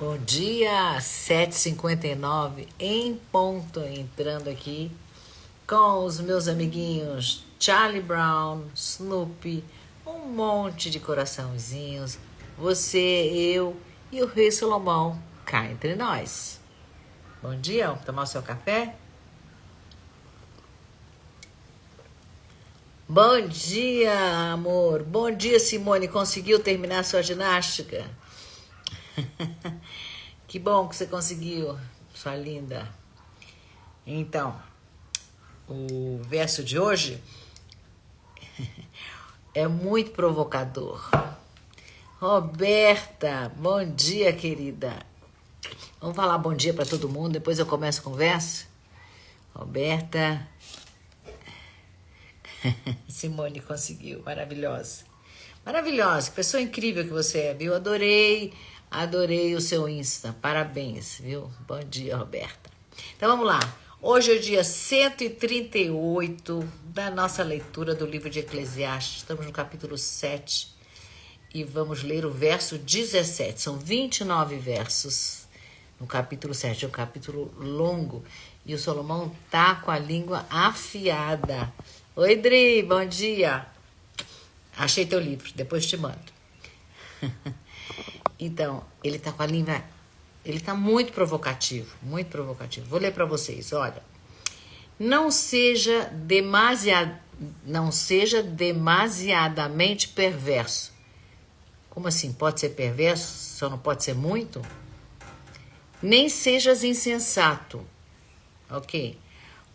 Bom dia, 7h59 em ponto, entrando aqui com os meus amiguinhos Charlie Brown, Snoopy, um monte de coraçãozinhos, você, eu e o Rei Salomão cá entre nós. Bom dia, vamos tomar o seu café? Bom dia, amor. Bom dia, Simone. Conseguiu terminar sua ginástica? Que bom que você conseguiu, sua linda. Então, o verso de hoje é muito provocador. Roberta, bom dia, querida. Vamos falar bom dia para todo mundo, depois eu começo a conversa. Roberta. Simone conseguiu, maravilhosa. Maravilhosa, que pessoa incrível que você é, viu? Adorei o seu Insta, parabéns, viu? Bom dia, Roberta. Então vamos lá, hoje é o dia 138 da nossa leitura do livro de Eclesiastes, estamos no capítulo 7 e vamos ler o verso 17, são 29 versos no capítulo 7, é um capítulo longo e o Salomão tá com a língua afiada. Oi, Dri, bom dia. Achei teu livro, depois te mando. Então, ele tá com a língua... Ele tá muito provocativo, muito provocativo. Vou ler para vocês, olha. Não seja demasiadamente perverso. Como assim? Pode ser perverso? Só não pode ser muito? Nem sejas insensato. Ok?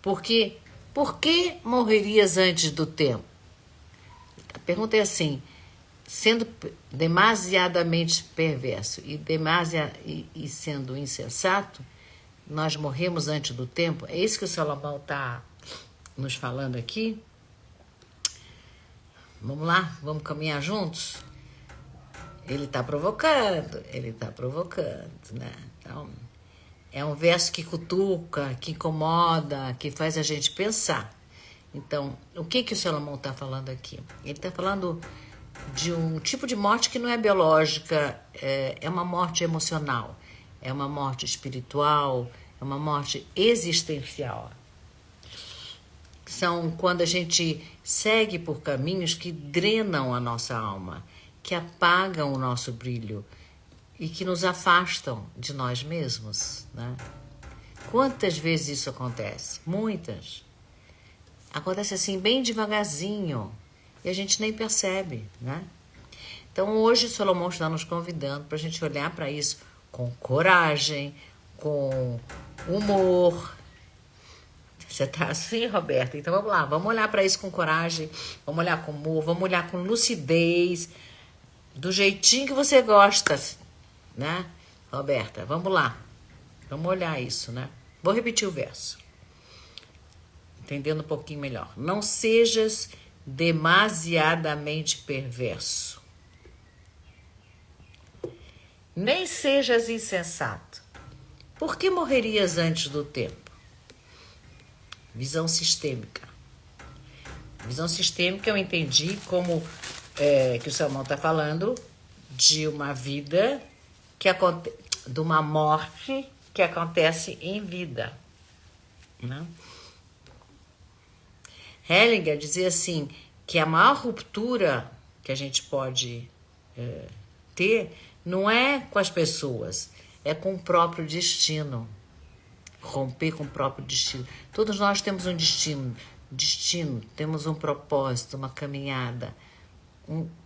Porque... Por que morrerias antes do tempo? A pergunta é assim, sendo demasiadamente perverso e sendo insensato, nós morremos antes do tempo? É isso que o Salomão está nos falando aqui? Vamos lá? Vamos caminhar juntos? Ele está provocando, né? Então... É um verso que cutuca, que incomoda, que faz a gente pensar. Então, o que o Salomão está falando aqui? Ele está falando de um tipo de morte que não é biológica, é uma morte emocional, é uma morte espiritual, é uma morte existencial. São quando a gente segue por caminhos que drenam a nossa alma, que apagam o nosso brilho, e que nos afastam de nós mesmos, né? Quantas vezes isso acontece? Muitas. Acontece assim, bem devagarzinho, e a gente nem percebe, né? Então, hoje, Salomão está nos convidando para a gente olhar para isso com coragem, com humor. Você tá assim, Roberta? Então, vamos lá, vamos olhar para isso com coragem, vamos olhar com humor, vamos olhar com lucidez, do jeitinho que você gosta, né, Roberta? Vamos lá. Vamos olhar isso, né? Vou repetir o verso. Entendendo um pouquinho melhor. Não sejas demasiadamente perverso. Nem sejas insensato. Por que morrerias antes do tempo? Visão sistêmica. Visão sistêmica eu entendi como que o Salomão está falando de uma vida de uma morte que acontece em vida, né? Hellinger dizia assim, que a maior ruptura que a gente pode ter não é com as pessoas, é com o próprio destino. Romper com o próprio destino. Todos nós temos um destino, temos um propósito, uma caminhada,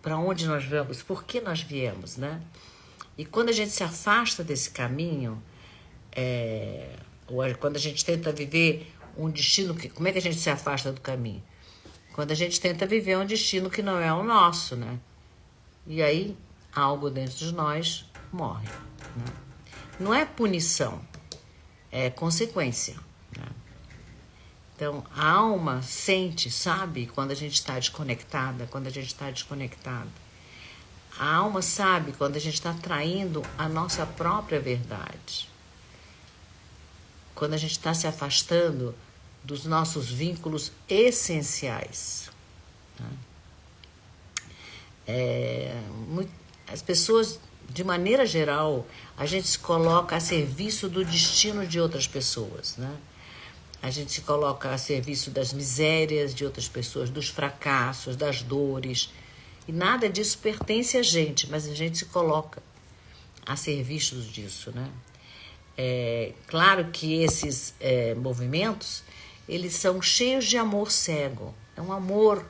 para onde nós vamos, por que nós viemos, né? E quando a gente se afasta desse caminho, ou quando a gente tenta viver um destino... Como é que a gente se afasta do caminho? Quando a gente tenta viver um destino que não é o nosso, né? E aí, algo dentro de nós morre, né? Não é punição, é consequência, né? Então, a alma sente, sabe, quando a gente está desconectada, quando a gente está desconectado. A alma sabe quando a gente está traindo a nossa própria verdade. Quando a gente está se afastando dos nossos vínculos essenciais. As pessoas de maneira geral, a gente se coloca a serviço do destino de outras pessoas, né? A gente se coloca a serviço das misérias de outras pessoas, dos fracassos, das dores. E nada disso pertence a gente, mas a gente se coloca a serviço disso, né? Claro que esses movimentos, eles são cheios de amor cego. É um amor,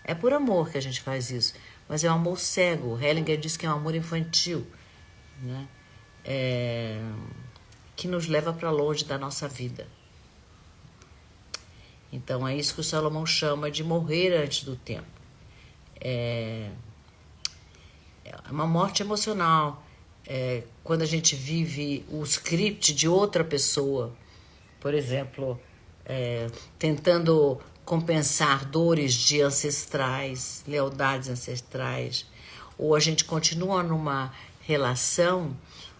é por amor que a gente faz isso, mas é um amor cego. O Hellinger diz que é um amor infantil, né? Que nos leva para longe da nossa vida. Então é isso que o Salomão chama de morrer antes do tempo. É uma morte emocional. Quando a gente vive o script de outra pessoa, por exemplo, tentando compensar dores de ancestrais, lealdades ancestrais, ou a gente continua numa relação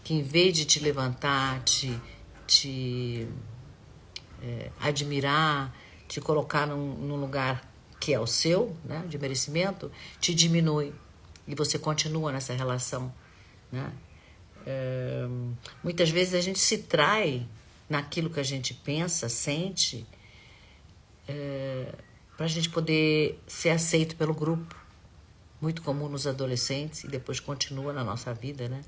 que, em vez de te levantar, te admirar, te colocar num lugar que é o seu, né, de merecimento, te diminui. E você continua nessa relação, né? Muitas vezes a gente se trai naquilo que a gente pensa, sente, para a gente poder ser aceito pelo grupo. Muito comum nos adolescentes e depois continua na nossa vida, né?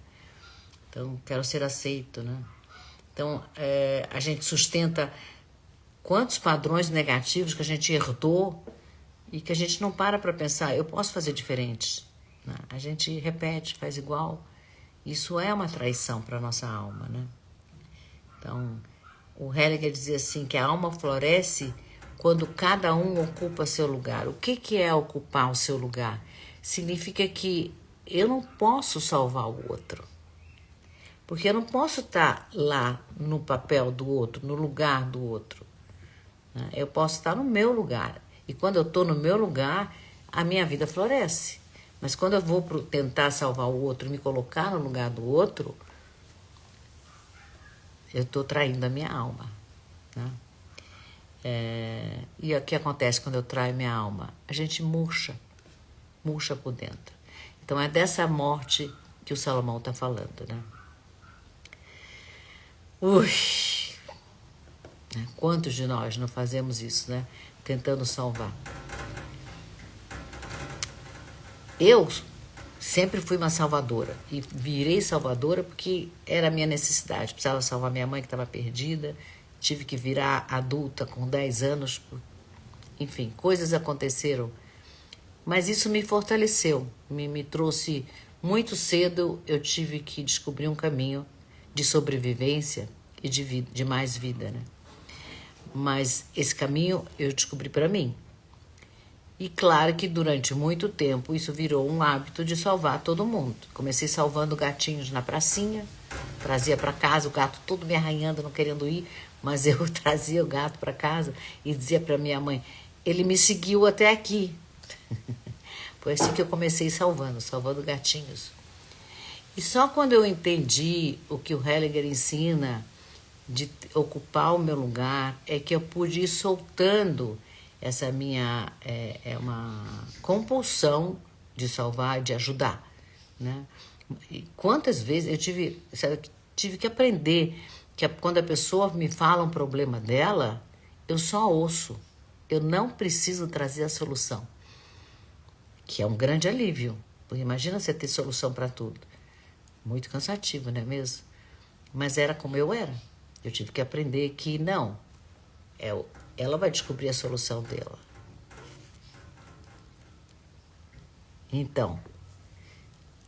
Então, quero ser aceito, né? Então, a gente sustenta quantos padrões negativos que a gente herdou e que a gente não para pensar, eu posso fazer diferente, né? A gente repete, faz igual. Isso é uma traição para a nossa alma, né? Então, o Hellinger dizia assim, que a alma floresce quando cada um ocupa seu lugar. O que é ocupar o seu lugar? Significa que eu não posso salvar o outro. Porque eu não posso estar lá no papel do outro, no lugar do outro. Eu posso estar no meu lugar. E quando eu estou no meu lugar, a minha vida floresce. Mas quando eu vou tentar salvar o outro, me colocar no lugar do outro, eu estou traindo a minha alma, né? E o que acontece quando eu traio minha alma? A gente murcha por dentro. Então é dessa morte que o Salomão está falando, né? Quantos de nós não fazemos isso, né? Tentando salvar. Eu sempre fui uma salvadora e virei salvadora porque era a minha necessidade. Precisava salvar minha mãe que estava perdida, tive que virar adulta com 10 anos. Enfim, coisas aconteceram. Mas isso me fortaleceu, me trouxe muito cedo. Eu tive que descobrir um caminho de sobrevivência e de mais vida, né? Mas esse caminho eu descobri para mim. E claro que durante muito tempo isso virou um hábito de salvar todo mundo. Comecei salvando gatinhos na pracinha, trazia para casa, o gato todo me arranhando, não querendo ir, mas eu trazia o gato para casa e dizia para minha mãe, ele me seguiu até aqui. Foi assim que eu comecei salvando gatinhos. E só quando eu entendi o que o Hellinger ensina de ocupar o meu lugar, é que eu pude ir soltando essa minha... É uma compulsão de salvar, de ajudar, né? E quantas vezes eu tive que aprender que quando a pessoa me fala um problema dela, eu só ouço. Eu não preciso trazer a solução. Que é um grande alívio. Porque imagina você ter solução para tudo. Muito cansativo, não é mesmo? Mas era como eu era. Eu tive que aprender que não, ela vai descobrir a solução dela. Então,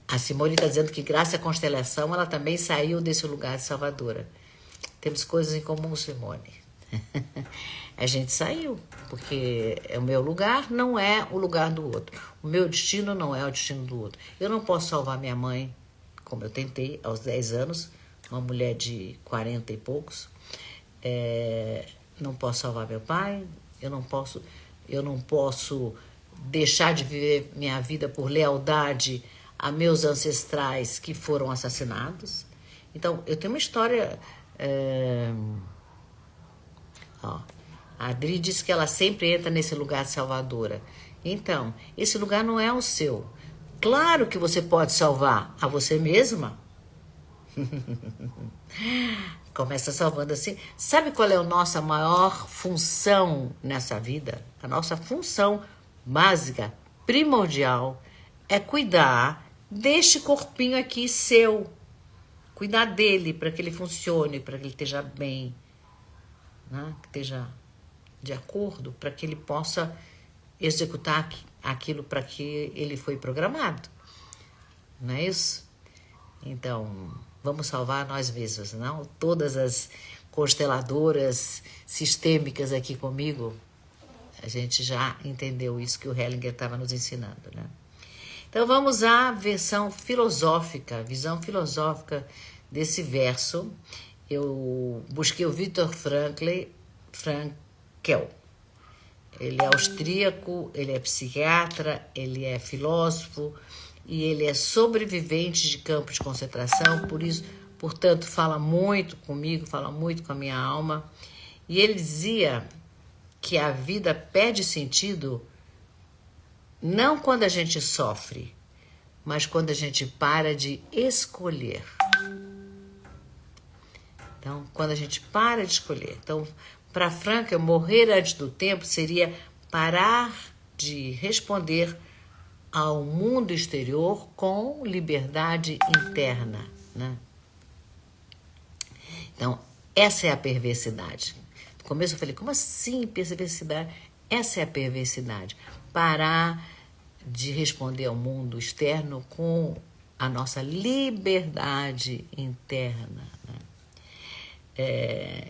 a Simone está dizendo que graças à constelação ela também saiu desse lugar de salvadora. Temos coisas em comum, Simone. A gente saiu, porque o meu lugar não é o lugar do outro. O meu destino não é o destino do outro. Eu não posso salvar minha mãe, como eu tentei aos 10 anos, uma mulher de 40 e poucos. Não posso salvar meu pai, eu não posso deixar de viver minha vida por lealdade a meus ancestrais que foram assassinados. Então, eu tenho uma história... a Adri diz que ela sempre entra nesse lugar de salvadora. Então, esse lugar não é o seu. Claro que você pode salvar a você mesma. Começa salvando assim. Sabe qual é a nossa maior função nessa vida? A nossa função básica, primordial, é cuidar deste corpinho aqui seu. Cuidar dele para que ele funcione, para que ele esteja bem, né? Que esteja de acordo, para que ele possa executar aquilo para que ele foi programado. Não é isso? Então, vamos salvar nós mesmos, não? Todas as consteladoras sistêmicas aqui comigo, a gente já entendeu isso que o Hellinger estava nos ensinando, né? Então, vamos à versão filosófica, visão filosófica desse verso. Eu busquei o Viktor Frankl. Ele é austríaco, ele é psiquiatra, ele é filósofo e ele é sobrevivente de campos de concentração, por isso, portanto, fala muito comigo, fala muito com a minha alma. E ele dizia que a vida perde sentido não quando a gente sofre, mas quando a gente para de escolher. Então, quando a gente para de escolher. Então, para Frankl, morrer antes do tempo seria parar de responder ao mundo exterior com liberdade interna, né? Então, essa é a perversidade. No começo eu falei, como assim perversidade? Essa é a perversidade. Parar de responder ao mundo externo com a nossa liberdade interna, né?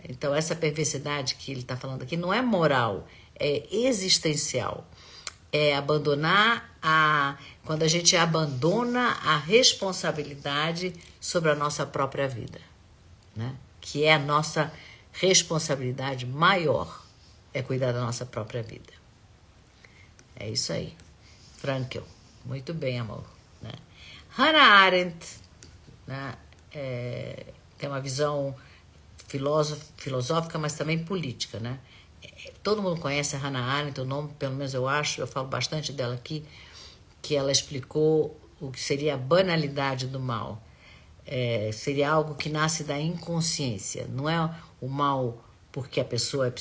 Então, essa perversidade que ele está falando aqui não é moral, é existencial. É abandonar quando a gente abandona a responsabilidade sobre a nossa própria vida, né? Que é a nossa responsabilidade maior, é cuidar da nossa própria vida. É isso aí. Frankl, muito bem, amor, né? Hannah Arendt, né? Tem uma visão filosófica, mas também política, né? Todo mundo conhece a Hannah Arendt, o nome, pelo menos eu acho, eu falo bastante dela aqui, que ela explicou o que seria a banalidade do mal. Seria algo que nasce da inconsciência, não é o mal porque a pessoa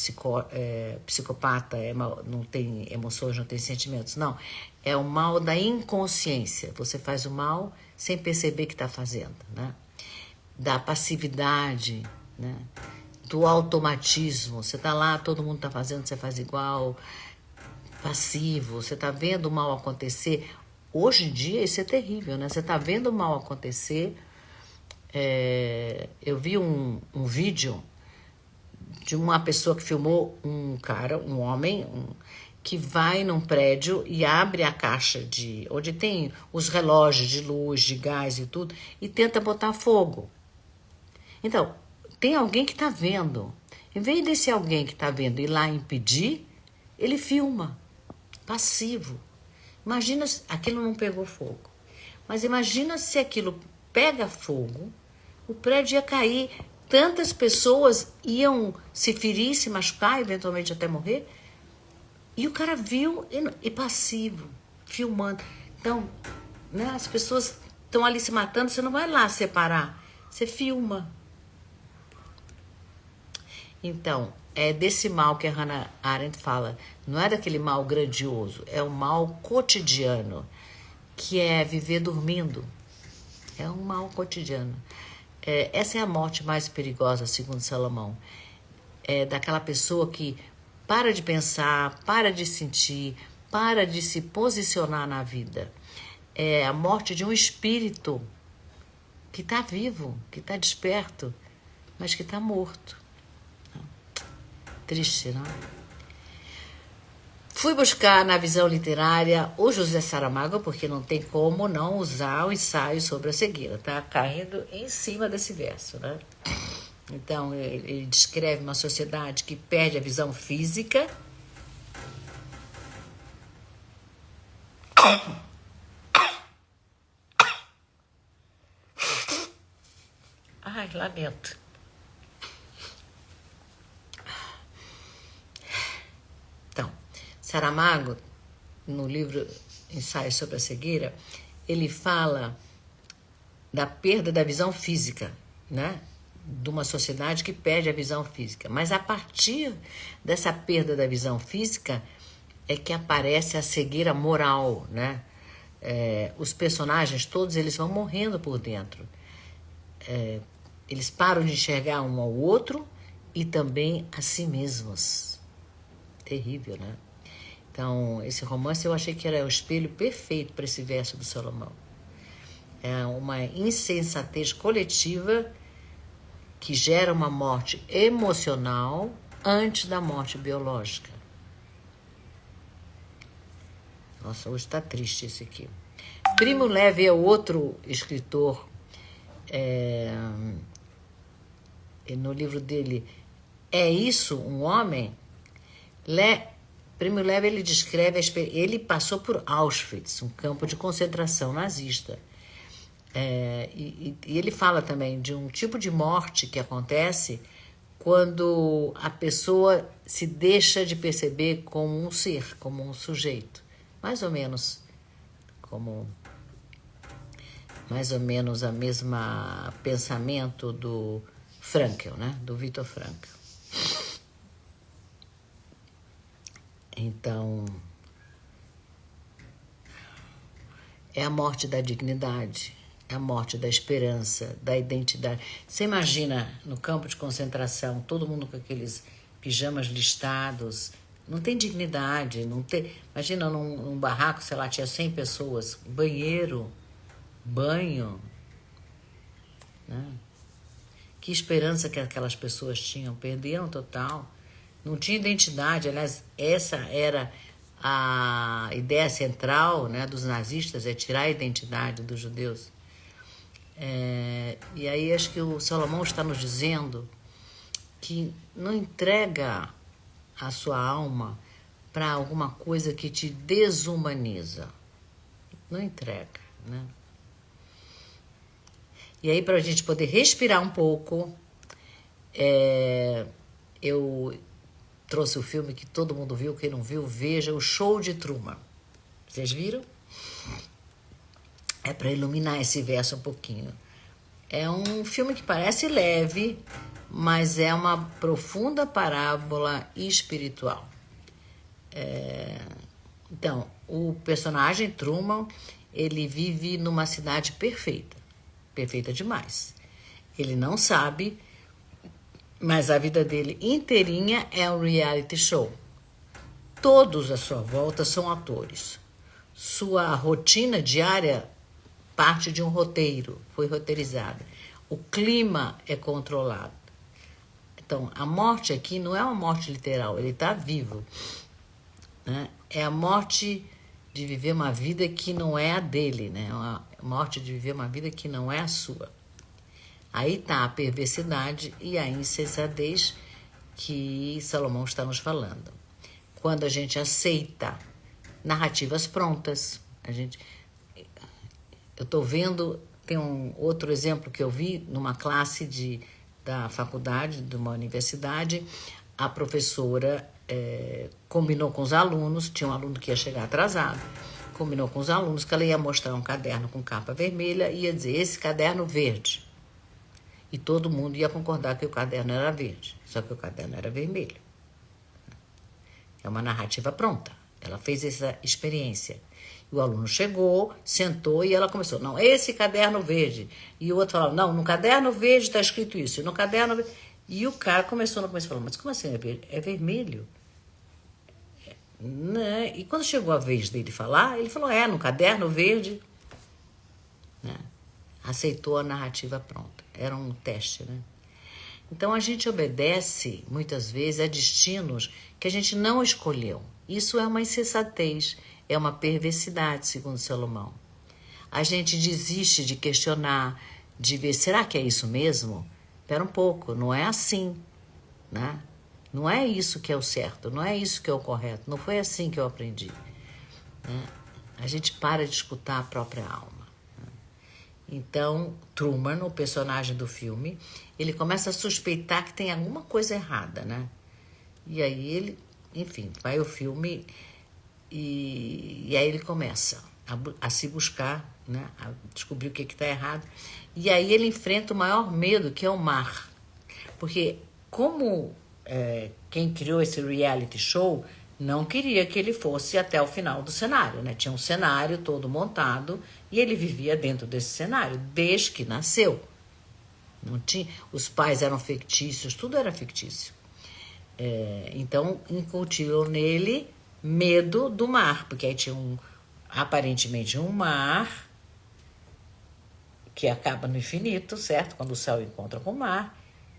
é psicopata, não tem emoções, não tem sentimentos, não. É o mal da inconsciência, você faz o mal sem perceber que está fazendo, né? Da passividade, né? Do automatismo, você está lá, todo mundo está fazendo, você faz igual, passivo, você está vendo o mal acontecer. Hoje em dia isso é terrível, né? Você está vendo o mal acontecer. Eu vi um vídeo de uma pessoa que filmou um homem, que vai num prédio e abre a caixa onde tem os relógios de luz, de gás e tudo, e tenta botar fogo. Então, tem alguém que está vendo. Em vez desse alguém que está vendo ir lá impedir, ele filma, passivo. Imagina se aquilo não pegou fogo. Mas imagina se aquilo pega fogo, o prédio ia cair, tantas pessoas iam se ferir, se machucar, eventualmente até morrer. E o cara viu e passivo, filmando. Então, né, as pessoas estão ali se matando, você não vai lá separar, você filma. Então, é desse mal que a Hannah Arendt fala. Não é daquele mal grandioso, é o mal cotidiano, que é viver dormindo. É um mal cotidiano. Essa é a morte mais perigosa, segundo Salomão. É daquela pessoa que para de pensar, para de sentir, para de se posicionar na vida. É a morte de um espírito que está vivo, que está desperto, mas que está morto. Triste, não? Fui buscar na visão literária o José Saramago, porque não tem como não usar o ensaio sobre a cegueira. Tá caindo em cima desse verso, né? Então, ele descreve uma sociedade que perde a visão física. Ai, lamento. Então, Saramago, no livro Ensaio sobre a Cegueira, ele fala da perda da visão física, né? De uma sociedade que perde a visão física. Mas a partir dessa perda da visão física é que aparece a cegueira moral, né? Os personagens todos eles vão morrendo por dentro. Eles param de enxergar um ao outro e também a si mesmos. Terrível, né? Então, esse romance eu achei que era o espelho perfeito para esse verso do Salomão. É uma insensatez coletiva que gera uma morte emocional antes da morte biológica. Nossa, hoje está triste esse aqui. Primo Levi é outro escritor. No livro dele, É Isso, um Homem? Primo Levi, ele descreve, ele passou por Auschwitz, um campo de concentração nazista. E ele fala também de um tipo de morte que acontece quando a pessoa se deixa de perceber como um ser, como um sujeito. Mais ou menos a mesma pensamento do Frankl, né? Do Viktor Frankl. Então, é a morte da dignidade, é a morte da esperança, da identidade. Você imagina no campo de concentração, todo mundo com aqueles pijamas listados, não tem dignidade, não tem. Imagina num barraco, sei lá, tinha 100 pessoas, banheiro, banho, né? Que esperança que aquelas pessoas tinham, perderam total, não tinha identidade. Aliás, essa era a ideia central, né, dos nazistas, é tirar a identidade dos judeus. E aí acho que o Salomão está nos dizendo que não entrega a sua alma para alguma coisa que te desumaniza. Não entrega, né? E aí, para a gente poder respirar um pouco, eu trouxe o filme que todo mundo viu. Quem não viu, veja O Show de Truman. Vocês viram? É para iluminar esse verso um pouquinho. É um filme que parece leve, mas é uma profunda parábola espiritual. Então, o personagem Truman, ele vive numa cidade perfeita. Perfeita demais. Ele não sabe, mas a vida dele inteirinha é um reality show. Todos à sua volta são atores. Sua rotina diária parte de um roteiro, foi roteirizada. O clima é controlado. Então, a morte aqui não é uma morte literal, ele está vivo, né? É a morte de viver uma vida que não é a dele, né? A morte de viver uma vida que não é a sua. Aí está a perversidade e a insensatez que Salomão está nos falando. Quando a gente aceita narrativas prontas, eu estou vendo, tem um outro exemplo que eu vi numa classe da faculdade, de uma universidade, a professora combinou com os alunos, tinha um aluno que ia chegar atrasado, combinou com os alunos que ela ia mostrar um caderno com capa vermelha e ia dizer, esse caderno verde. E todo mundo ia concordar que o caderno era verde, só que o caderno era vermelho. É uma narrativa pronta. Ela fez essa experiência. E o aluno chegou, sentou e ela começou, não, esse caderno verde. E o outro falava, não, no caderno verde está escrito isso, e no caderno verde. E o cara começou no começo a falar, mas como assim é verde? É vermelho. Né? E quando chegou a vez dele falar, ele falou, no caderno verde. Né? Aceitou a narrativa pronta. Era um teste, né? Então a gente obedece, muitas vezes, a destinos que a gente não escolheu. Isso é uma insensatez, é uma perversidade, segundo Salomão. A gente desiste de questionar, de ver, será que é isso mesmo? Espera um pouco, não é assim, né? Não é isso que é o certo, não é isso que é o correto, não foi assim que eu aprendi. Né? A gente para de escutar a própria alma. Então, Truman, o personagem do filme, ele começa a suspeitar que tem alguma coisa errada, né? E aí ele, enfim, vai o filme e aí ele começa a se buscar né? A descobrir o que está errado. E aí ele enfrenta o maior medo, que é o mar. Porque como quem criou esse reality show não queria que ele fosse até o final do cenário, né? Tinha um cenário todo montado e ele vivia dentro desse cenário desde que nasceu. Não tinha, os pais eram fictícios, tudo era fictício. Então incutiram nele medo do mar, porque aí tinha aparentemente um mar que acaba no infinito, certo? Quando o céu encontra com o mar,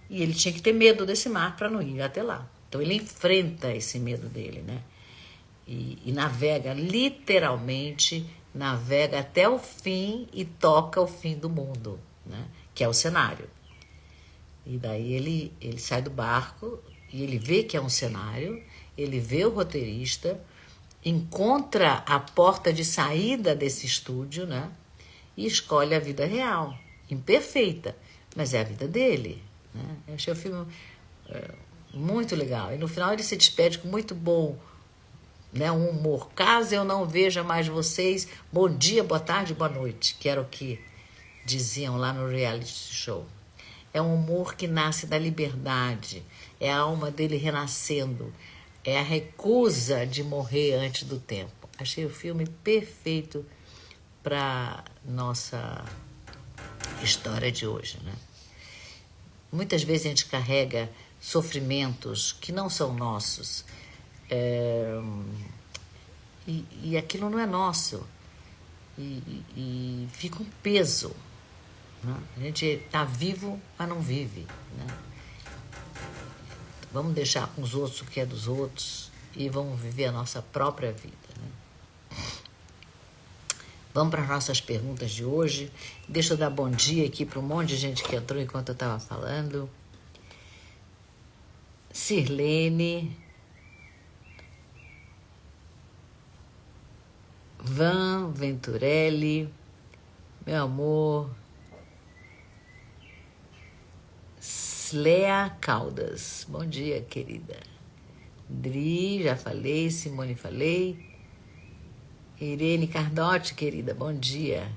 e ele tinha que ter medo desse mar para não ir até lá. Então ele enfrenta esse medo dele, né? E navega, literalmente, navega até o fim e toca o fim do mundo, né? Que é o cenário. E daí ele sai do barco e ele vê que é um cenário, ele vê o roteirista, encontra a porta de saída desse estúdio, né? E escolhe a vida real, imperfeita, mas é a vida dele, né? Eu achei o filme muito legal. E no final ele se despede com muito bom, né, um humor. Caso eu não veja mais vocês, bom dia, boa tarde, boa noite, que era o que diziam lá no reality show. É um humor que nasce da liberdade, é a alma dele renascendo, é a recusa de morrer antes do tempo. Achei o filme perfeito para nossa história de hoje, né? Muitas vezes a gente carrega sofrimentos que não são nossos, e aquilo não é nosso, e fica um peso, né? A gente está vivo, mas não vive, né? Vamos deixar com os outros o que é dos outros e vamos viver a nossa própria vida, né? Vamos para as nossas perguntas de hoje. Deixa eu dar bom dia aqui para um monte de gente que entrou enquanto eu estava falando. Sirlene, Van Venturelli, meu amor, Slea Caldas, bom dia, querida. Dri, já falei, Simone falei. Irene Cardotti, querida, bom dia.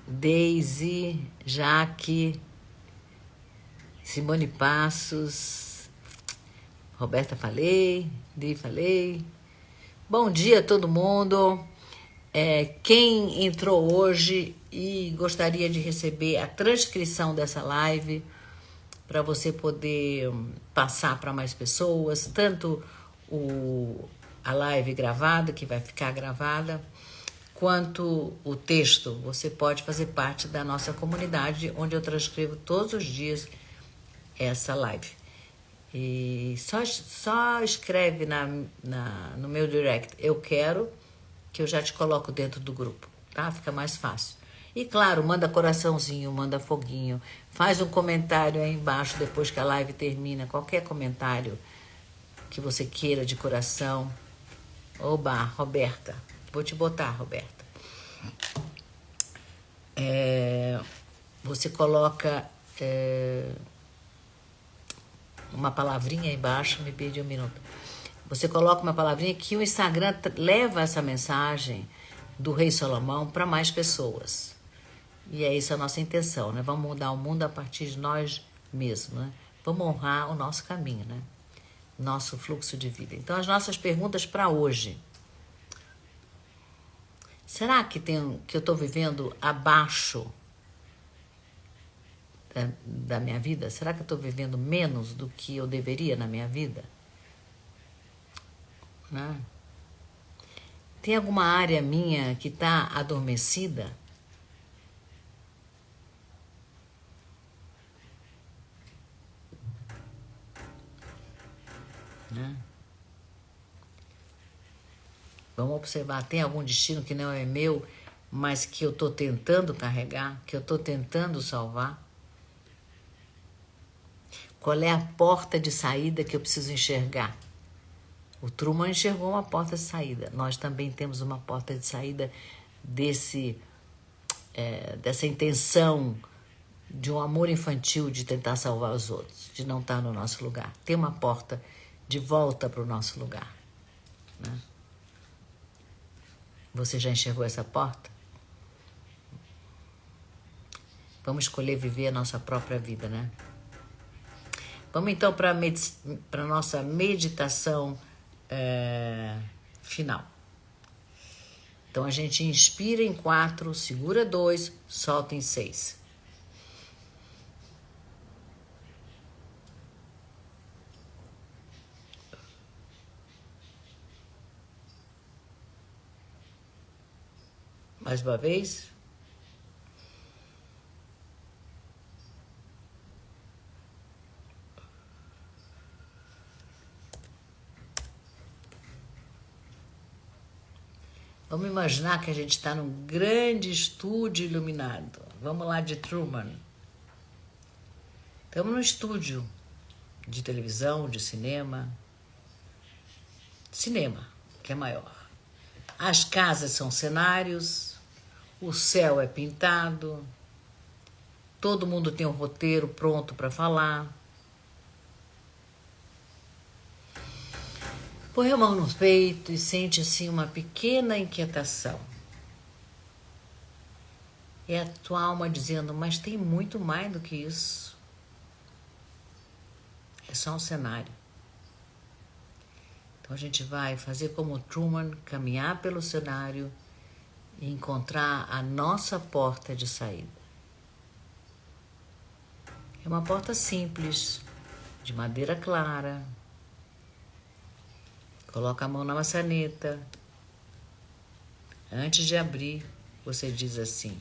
Daisy, Jaque, Simone Passos, Roberta falei, Dri falei. Bom dia a todo mundo. Quem entrou hoje e gostaria de receber a transcrição dessa live para você poder passar para mais pessoas, tanto a live gravada, que vai ficar gravada, quanto o texto, você pode fazer parte da nossa comunidade, onde eu transcrevo todos os dias essa live. E só escreve no meu direct, eu quero, que eu já te coloco dentro do grupo, tá? Fica mais fácil. E claro, manda coraçãozinho, manda foguinho, faz um comentário aí embaixo depois que a live termina, qualquer comentário que você queira de coração. Oba, Roberta, vou te botar, Roberta. Você coloca uma palavrinha aí embaixo, me pede um minuto. Você coloca uma palavrinha que o Instagram leva essa mensagem do Rei Salomão para mais pessoas. E é isso a nossa intenção, né? Vamos mudar o mundo a partir de nós mesmos, né? Vamos honrar o nosso caminho, né? Nosso fluxo de vida. Então, as nossas perguntas para hoje. Será que eu estou vivendo abaixo da minha vida? Será que eu estou vivendo menos do que eu deveria na minha vida? Né? Tem alguma área minha que está adormecida? Né? Vamos observar, tem algum destino que não é meu, mas que eu estou tentando carregar, que eu estou tentando salvar? Qual é a porta de saída que eu preciso enxergar? O Truman enxergou uma porta de saída. Nós também temos uma porta de saída dessa intenção de um amor infantil de tentar salvar os outros, de não estar no nosso lugar. Tem uma porta de volta para o nosso lugar, né? Você já enxergou essa porta? Vamos escolher viver a nossa própria vida, né? Vamos então para a nossa meditação final. Então a gente inspira em 4, segura 2, solta em 6. Mais uma vez. Vamos imaginar que a gente está num grande estúdio iluminado. Vamos lá de Truman. Estamos num estúdio de televisão, de cinema. Cinema, que é maior. As casas são cenários, o céu é pintado, todo mundo tem um roteiro pronto para falar. Põe a mão no peito e sente assim uma pequena inquietação. É a tua alma dizendo, mas tem muito mais do que isso. É só um cenário. Então a gente vai fazer como Truman, caminhar pelo cenário e encontrar a nossa porta de saída. É uma porta simples, de madeira clara. Coloca a mão na maçaneta. Antes de abrir, você diz assim: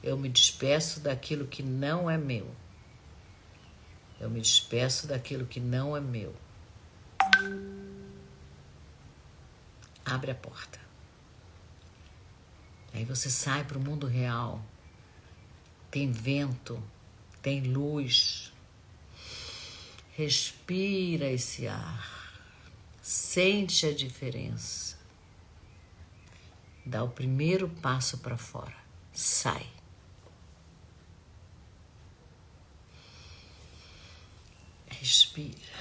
eu me despeço daquilo que não é meu. Eu me despeço daquilo que não é meu. Abre a porta. Aí você sai para o mundo real. Tem vento, tem luz. Respira esse ar. Sente a diferença. Dá o primeiro passo para fora. Sai. Respira.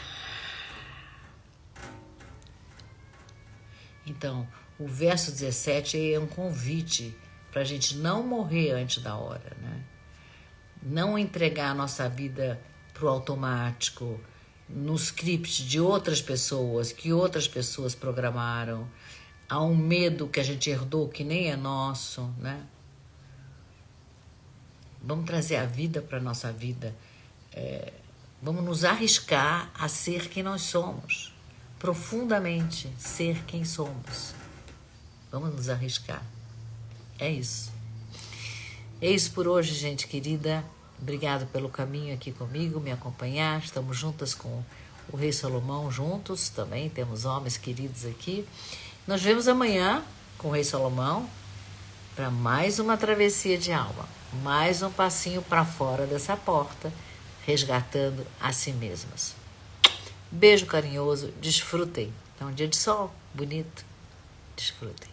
Então, o verso 17 é um convite para a gente não morrer antes da hora, né? Não entregar a nossa vida para o automático, no script de outras pessoas, que outras pessoas programaram. Há um medo que a gente herdou que nem é nosso, né? Vamos trazer a vida para a nossa vida. Vamos nos arriscar a ser quem nós somos. Profundamente ser quem somos. Vamos nos arriscar. É isso. É isso por hoje, gente querida. Obrigado pelo caminho aqui comigo, me acompanhar. Estamos juntas com o Rei Salomão, juntos também. Temos homens queridos aqui. Nós vemos amanhã com o Rei Salomão para mais uma travessia de alma. Mais um passinho para fora dessa porta, resgatando a si mesmas. Beijo carinhoso, desfrutem. É um dia de sol bonito. Desfrutem.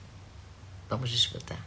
Vamos desfrutar.